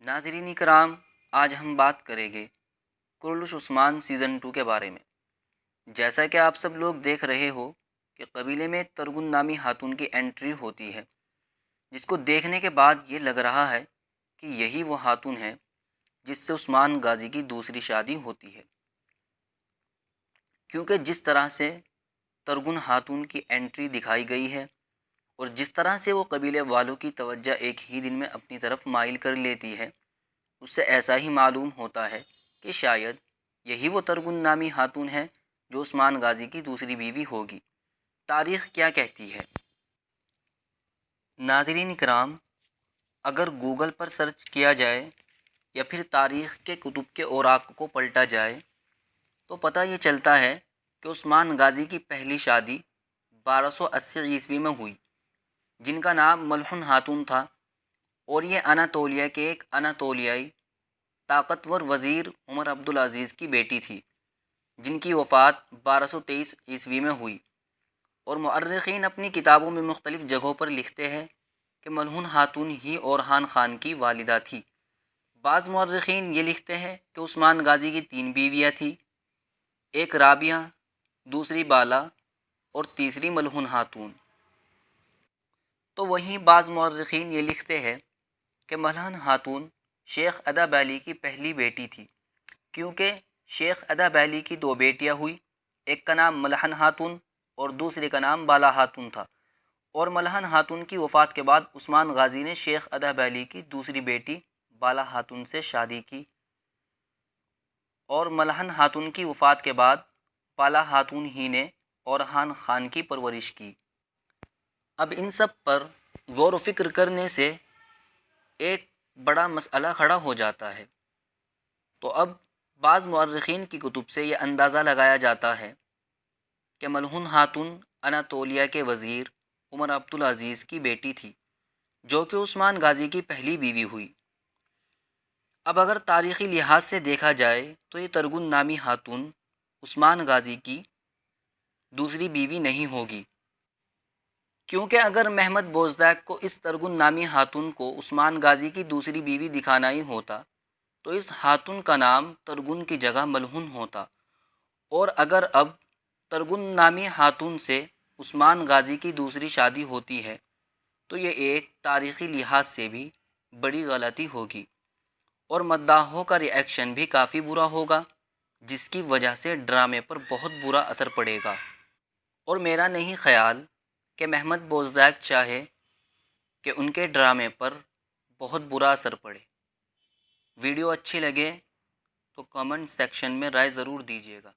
ناظرین کرام، آج ہم بات کریں گے کرلش عثمان سیزن 2 کے بارے میں۔ جیسا کہ آپ سب لوگ دیکھ رہے ہو کہ قبیلے میں ترگن نامی خاتون کی انٹری ہوتی ہے، جس کو دیکھنے کے بعد یہ لگ رہا ہے کہ یہی وہ خاتون ہے جس سے عثمان غازی کی دوسری شادی ہوتی ہے، کیونکہ جس طرح سے ترگن خاتون کی انٹری دکھائی گئی ہے اور جس طرح سے وہ قبیلے والوں کی توجہ ایک ہی دن میں اپنی طرف مائل کر لیتی ہے، اس سے ایسا ہی معلوم ہوتا ہے کہ شاید یہی وہ ترگن نامی خاتون ہے جو عثمان غازی کی دوسری بیوی ہوگی۔ تاریخ کیا کہتی ہے؟ ناظرین کرام، اگر گوگل پر سرچ کیا جائے یا پھر تاریخ کے کتب کے اوراق کو پلٹا جائے تو پتہ یہ چلتا ہے کہ عثمان غازی کی پہلی شادی 1280 عیسوی میں ہوئی، جن کا نام ملحن خاتون تھا، اور یہ اناتولیہ کے ایک اناتولیائی طاقتور وزیر عمر عبدالعزیز کی بیٹی تھی، جن کی وفات 1223 عیسوی میں ہوئی۔ اور مؤرخین اپنی کتابوں میں مختلف جگہوں پر لکھتے ہیں کہ ملحون خاتون ہی اورحان خان کی والدہ تھی۔ بعض مؤرخین یہ لکھتے ہیں کہ عثمان غازی کی 3 بیویاں تھیں، ایک رابعہ، دوسری بالا اور تیسری ملحون خاتون۔ تو وہیں بعض مؤرخین یہ لکھتے ہیں کہ ملحن خاتون شیخ ادا بیلی کی پہلی بیٹی تھی، کیونکہ شیخ ادا بیلی کی 2 بیٹیاں ہوئی، ایک کا نام ملحن خاتون اور دوسرے کا نام بالا خاتون تھا۔ اور ملحن خاتون کی وفات کے بعد عثمان غازی نے شیخ ادا بیلی کی دوسری بیٹی بالا خاتون سے شادی کی، اور ملحن خاتون کی وفات کے بعد بالا خاتون ہی نے اورحان خان کی پرورش کی۔ اب ان سب پر غور و فکر کرنے سے ایک بڑا مسئلہ کھڑا ہو جاتا ہے۔ تو اب بعض مؤرخین کی کتب سے یہ اندازہ لگایا جاتا ہے کہ ملحون خاتون اناتولیہ کے وزیر عمر عبدالعزیز کی بیٹی تھی، جو کہ عثمان غازی کی پہلی بیوی ہوئی۔ اب اگر تاریخی لحاظ سے دیکھا جائے تو یہ ترگن نامی خاتون عثمان غازی کی دوسری بیوی نہیں ہوگی، کیونکہ اگر محمد بوزدیک کو اس ترگن نامی خاتون کو عثمان غازی کی دوسری بیوی دکھانا ہی ہوتا تو اس خاتون کا نام ترگن کی جگہ ملحون ہوتا، اور اگر اب ترگن نامی خاتون سے عثمان غازی کی دوسری شادی ہوتی ہے تو یہ ایک تاریخی لحاظ سے بھی بڑی غلطی ہوگی، اور مداحوں کا ری ایکشن بھی کافی برا ہوگا، جس کی وجہ سے ڈرامے پر بہت برا اثر پڑے گا۔ اور میرا نہیں خیال کہ محمد بوزدیک چاہے کہ ان کے ڈرامے پر بہت برا اثر پڑے۔ ویڈیو اچھی لگے تو کمنٹ سیکشن میں رائے ضرور دیجیے گا۔